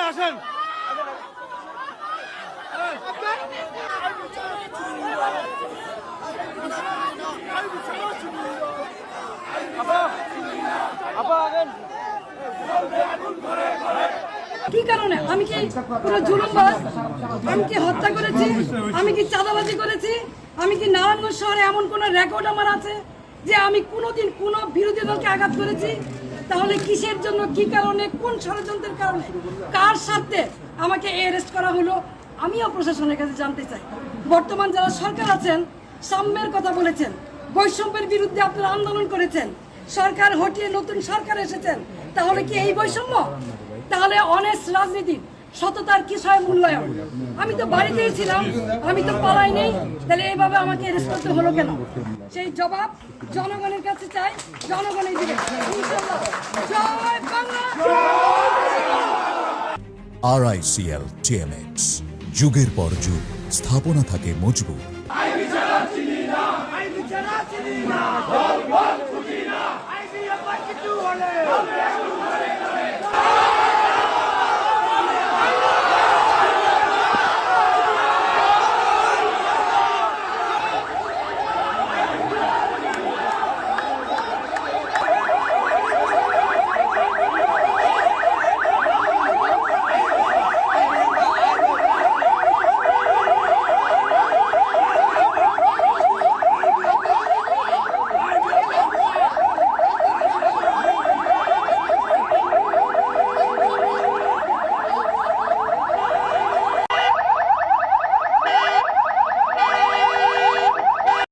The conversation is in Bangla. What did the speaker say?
আসেন কি কারণে? আমি কি কোনো জুলুমবাজ? আমি কি হত্যা করেছি? আমি কি চাঁদাবাজি করেছি? আমি কি নারায়ণগঞ্জ শহরে এমন কোন রেকর্ড আমার আছে যে আমি কোনোদিন কোনো বিরোধী দলকে আঘাত করেছি? তাহলে কিসের জন্য, কি কারণে, কোন ষড়যন্ত্রের কারণে, কার স্বার্থে আমাকে অ্যারেস্ট করা হলো? আমিও প্রশাসনের কাছে জানতে চাই। বর্তমান যারা সরকার আছেন, সাম্যের কথা বলেছেন, বৈষম্যের বিরুদ্ধে আপনারা আন্দোলন করেছেন, সরকার হটিয়ে নতুন সরকার এসেছেন, তাহলে কি এই বৈষম্য? তাহলে অনেস্ট রাজনীতি, সততার কিসয় মূল্যায়ন? আমি তো বাড়িতেই ছিলাম, আমি তো পালাই নেই, তাহলে এইভাবে আমাকে অ্যারেস্ট করতে হলো কেন? সেই জবাব জনগণের কাছে চাই, জনগণই দিবে ইনশাআল্লাহ। জয় বাংলা। RICL TMX, যুগের পর যুগ স্থাপনা থাকে মজবুত। আইবি ছাড়া চিনি না, আইবি ছাড়া চিনি না, বল বল খুঁজি না, আইবি আবার কিছু হলে